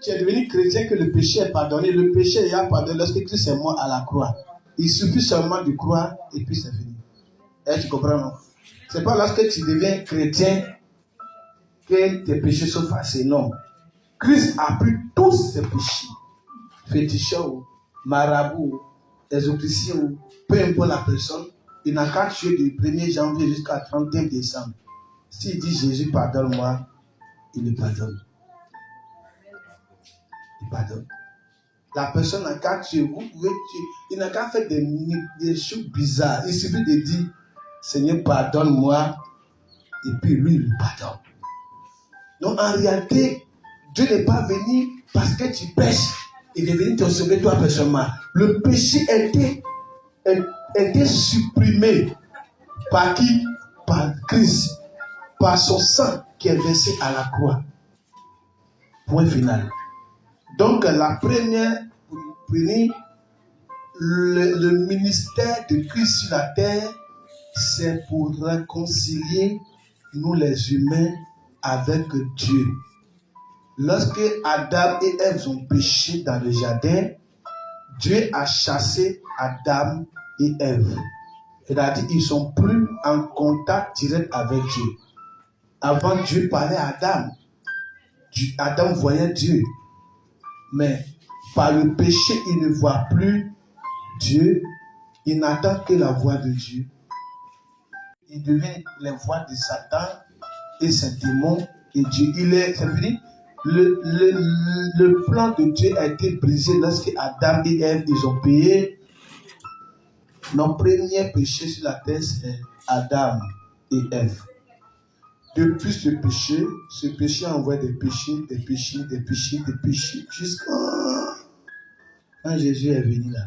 tu es devenu chrétien que le péché est pardonné. Le péché est pardonné lorsque Christ est mort à la croix. Il suffit seulement de croire et puis c'est fini. Et tu comprends, non? C'est pas lorsque tu deviens chrétien que tes péchés sont effacés. Non. Christ a pris tous ses péchés. Féticheur, marabout, exorcicien, peu importe la personne, il n'a qu'à tuer du 1er janvier jusqu'à 31 décembre. S'il dit Jésus pardonne-moi, il le pardonne. Il pardonne. La personne n'a qu'à tuer. Vous pouvez tuer. Il n'a qu'à faire des choses bizarres. Il suffit de dire Seigneur pardonne-moi et puis lui il pardonne. Donc en réalité, Dieu n'est pas venu parce que tu pêches. Il est venu te sauver toi personnellement. Le péché était supprimé par qui? Par Christ. Par son sang qui est versé à la croix. Point final. Donc la première, le ministère de Christ sur la terre, c'est pour réconcilier nous les humains avec Dieu. Lorsque Adam et Ève ont péché dans le jardin, Dieu a chassé Adam et Ève. C'est-à-dire qu'ils ne sont plus en contact direct avec Dieu. Avant, Dieu parlait à Adam. Adam voyait Dieu. Mais par le péché, il ne voit plus Dieu. Il n'entend que la voix de Dieu. Il devient les voix de Satan et ses démons. Et Dieu, c'est fini. Le plan de Dieu a été brisé lorsque Adam et Ève, ils ont payé. Nos premiers péchés sur la terre, c'est Adam et Ève. Depuis ce péché envoie des péchés, jusqu'à quand Jésus est venu là.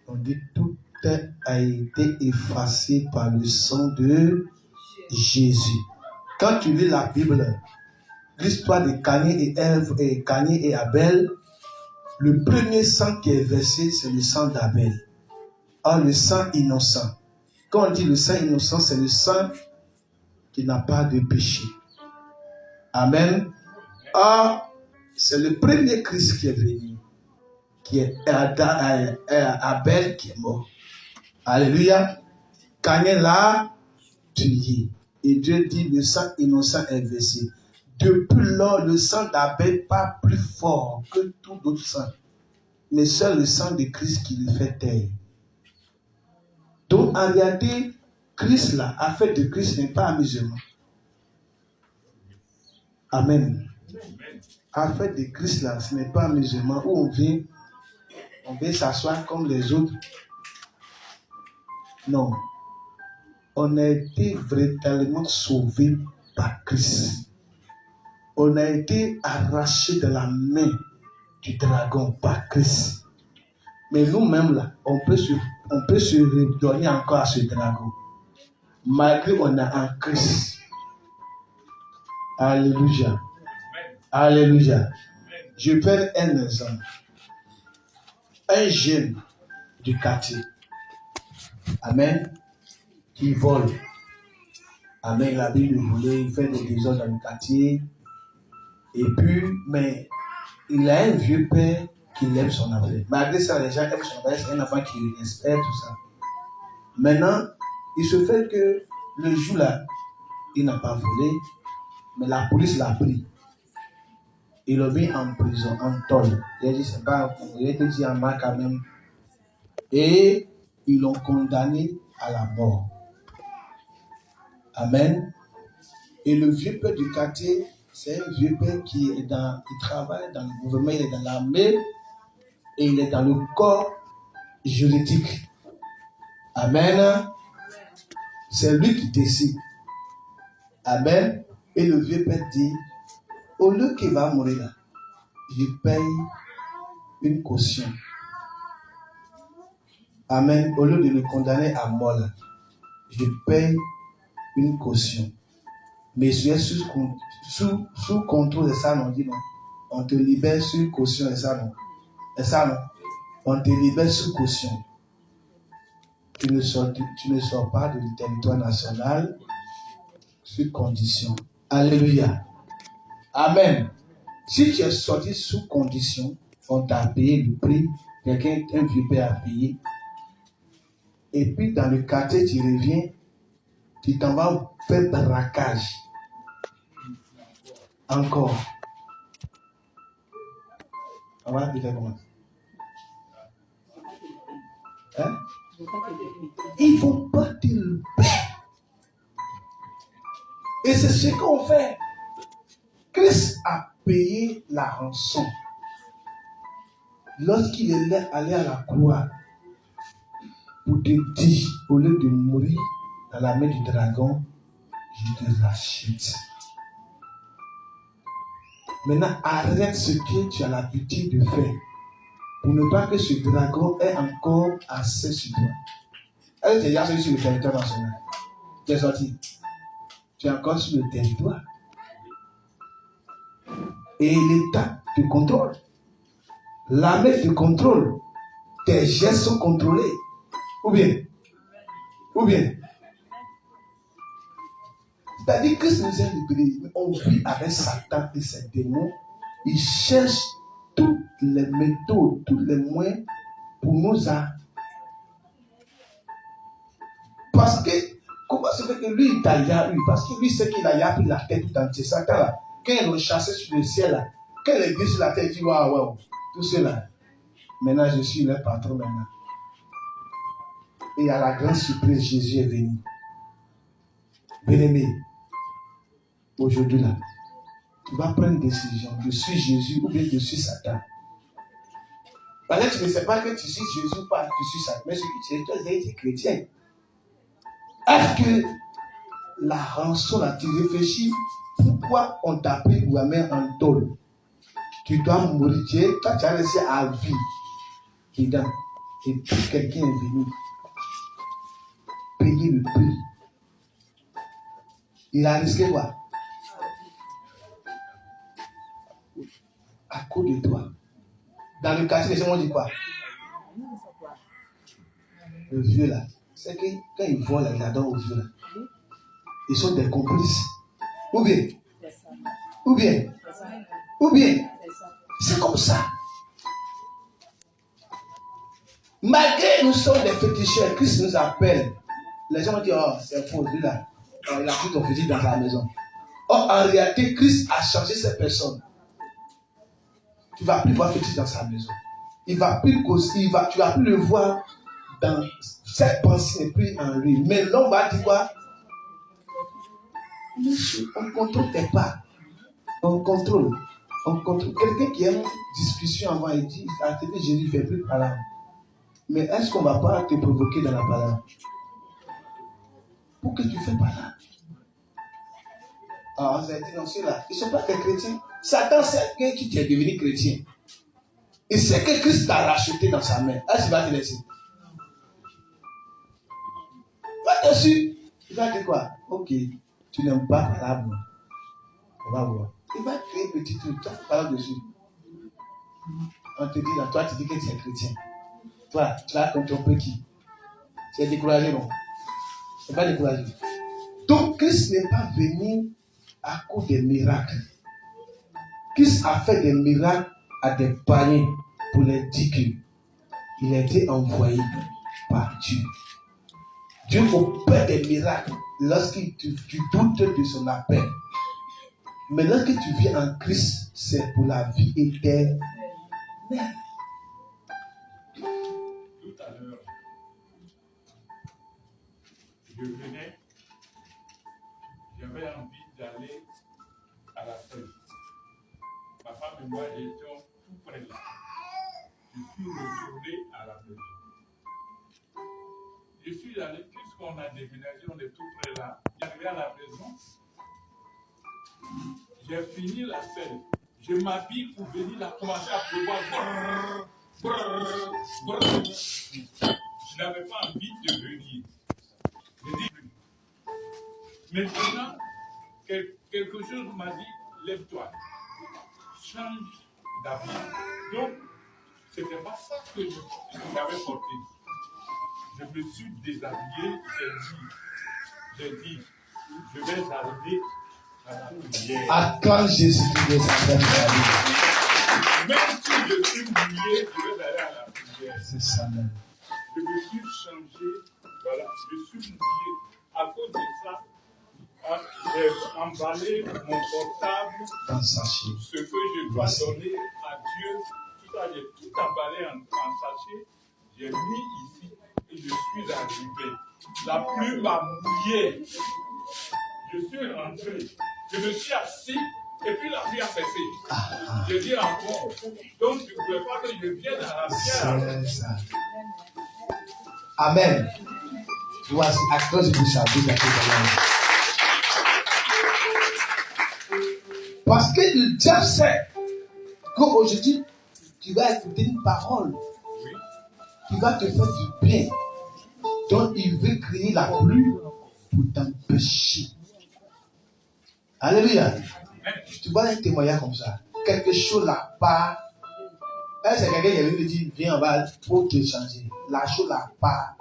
On dit tout a été effacé par le sang de Jésus. Quand tu lis la Bible, l'histoire de Caïn et Ève et Caïn et Abel, le premier sang qui est versé, c'est le sang d'Abel. Or, le sang innocent. Quand on dit le sang innocent, c'est le sang qui n'a pas de péché. Amen. Or, c'est le premier Christ qui est venu, qui est Abel qui est mort. Alléluia. Caïn l'a tué. Et Dieu dit, le sang innocent est versé. Depuis lors, le sang d'Abel n'est pas plus fort que tout d'autres sang. Mais seul le sang de Christ qui le fait taire. Donc, en réalité, Christ là, affaire de Christ n'est pas un musulman. Amen. Affaire de Christ là, ce n'est pas un musulman où on vient s'asseoir comme les autres. Non. On a été véritablement sauvés par Christ. On a été arrachés de la main du dragon par Christ. Mais nous-mêmes là, on peut se redonner encore à ce dragon. Malgré qu'on a un Christ. Alléluia. Alléluia. Je prends un exemple. Un jeune du quartier. Amen. Qui vole. Amen. La Bible voulait, il fait des désordres dans le quartier. Et puis, mais il a un vieux père qui aime son enfant. Malgré ça, les gens aiment son enfant. C'est un enfant qui respecte tout ça. Maintenant, il se fait que le jour là, il n'a pas volé, mais la police l'a pris. Il l'a mis en prison, en tôle. Il a dit, c'est pas, il a été dit en main quand même. Et ils l'ont condamné à la mort. Amen. Et le vieux père du quartier, c'est un vieux père qui travaille dans le gouvernement, il est dans l'armée et il est dans le corps juridique. Amen. C'est lui qui décide. Amen. Et le vieux père dit, au lieu qu'il va mourir là, je paye une caution. Amen. Au lieu de le condamner à mort là, je paye une caution. Mais je suis sous contrôle de ça, on dit non. On te libère sous caution et ça non. Et ça non. On te libère sous caution. Tu ne sors pas du territoire national sur condition. Alléluia. Amen. Si tu es sorti sous condition, on t'a payé le prix, quelqu'un, un vieux père a payé, et puis dans le quartier, tu reviens, tu t'en vas faire braquage. Encore. On va te faire comment? Hein? Il ne faut pas te le perdre. Et c'est ce qu'on fait. Christ a payé la rançon. Lorsqu'il est allé à la croix pour te dire, au lieu de mourir dans la main du dragon, je te rachète. Maintenant, arrête ce que tu as l'habitude de faire pour ne pas que ce dragon ait encore accès sur toi. Elle était déjà sur le territoire national. Tu es sorti. Tu es encore sur le territoire. Et l'État te contrôle. L'armée te contrôle. Tes gestes sont contrôlés. Ou bien. C'est-à-dire que Christ nous a libérés. On vit avec Satan et ses démons. Il cherche toutes les méthodes, tous les moyens pour nous a. Parce que, comment se fait que lui, il t'a eu? Parce que lui, c'est qu'il a pris la tête tout entière. Satan, là, quand il le chassait sur le ciel, là, quand il est venu sur la tête, il dit, waouh, tout cela. Maintenant, je suis le patron maintenant. Et à la grande surprise, Jésus est venu. Bien-aimé, aujourd'hui là, tu vas prendre une décision. Je suis Jésus ou bien je suis Satan. Parce que tu ne sais pas que tu suis Jésus ou pas, tu suis Satan. Mais ce que tu es chrétien. Est-ce que la rançon là, tu réfléchis pourquoi on t'a pris pour la main en tôle? Tu dois mourir. Toi, tu as laissé à vie dedans. Et puis quelqu'un est venu payer le prix. Il a risqué quoi? À cause de toi. Dans le quartier, les gens vont dire quoi? Le vieux là. C'est que quand ils voient les adorent au vieux là, ils sont des complices. Ou bien. C'est comme ça. Malgré nous sommes des féticheurs, Christ nous appelle. Les gens vont dire, oh, c'est faux, lui là. Oh, il a pris ton fétiche dans sa maison. Or, en réalité, Christ a changé cette personne. Tu ne vas plus voir fétiche dans sa maison. Il va plus causer, tu vas plus le voir dans cette pensée n'est plus en lui. Mais l'homme va dire quoi? On contrôle tes pas. On contrôle. Quelqu'un qui aime discussion avant, il dit, à télé, Jésus ne fait plus parler. Mais est-ce qu'on ne va pas te provoquer dans la parole? Pour que tu fais parler. Ah, vous avez dit non, ceux-là, ils ne sont pas des chrétiens. Satan sait que tu es devenu chrétien. Il sait que Christ t'a racheté dans sa main. Est-ce qu'il va te laisser? Va dessus. Il va dire quoi? Ok, tu n'aimes pas parler. On va voir. Il va créer un petit truc. Tu vas parler dessus. On te dit, là, toi, tu dis que tu es chrétien. Toi, tu vas contre ton petit. Tu es découragé, non? Tu n'es pas découragé. Donc, Christ n'est pas venu à cause des miracles. Christ a fait des miracles à des païens pour les dire qu'il a été envoyé par Dieu. Dieu opère des miracles lorsque tu doutes de son appel. Mais lorsque tu viens en Christ, c'est pour la vie éternelle. Tout à l'heure, je venais, j'avais envie d'aller à la fête. Ma femme et moi étions tout près là. Je suis retourné à la maison. Je suis allé, puisqu'on a déménagé, on est tout près là. J'arrive à la maison, j'ai fini la scène. Je m'habille pour venir là, commencer à pleuvoir. Je n'avais pas envie de venir. Je dis plus. Maintenant, quelque chose m'a dit, lève-toi, change d'habit. Donc, ce n'était pas ça que j'avais porté. Je me suis déshabillé, j'ai dit, je vais aller à la prière. Acclame Jésus-Christ de sa vie. Même si je suis mouillé, je vais aller à la prière. C'est ça même. Je me suis changé, voilà, je suis mouillé. À cause de ça, j'ai emballé mon portable, Dans sa sachet. ce que je dois donner à Dieu. Tout ça, j'ai tout emballé en sachet. J'ai mis ici et je suis arrivé. La pluie m'a mouillé. Je suis rentré. Je me suis assis et puis la pluie a cessé. Je dis encore. Donc, je ne voulais pas que je vienne à la pierre. C'est ça. Amen. Voici, acclame Jésus sa vie. Parce que le diable sait qu'aujourd'hui, tu vas écouter une parole qui va te faire du bien. Donc, il veut créer la pluie pour t'empêcher. Alléluia. Tu vois un témoignage comme ça. Quelque chose là pas. C'est quelqu'un qui vient me dire, viens, on va pour te changer. La chose là pas.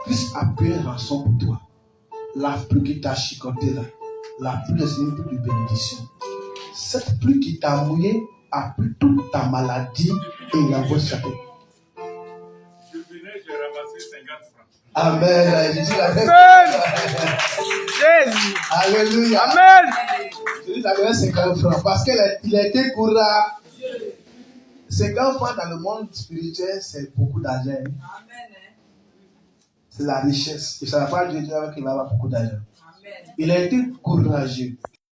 Christ a payé une rançon pour toi. La pluie qui t'a chicoté là. La pluie c'est une pluie de bénédiction. Cette pluie qui t'a mouillé a pris toute ta maladie et la voix chacun. Je venais, j'ai ramassé 50 francs. Amen. Je dis la même. Jésus. Alléluia. Amen. Je dis la même 50 francs parce qu'il a été courant. 50 francs dans le monde spirituel, c'est beaucoup d'argent. C'est la richesse. Et ça ne va pas dire qu'il va avoir beaucoup d'argent. Il a été courageux.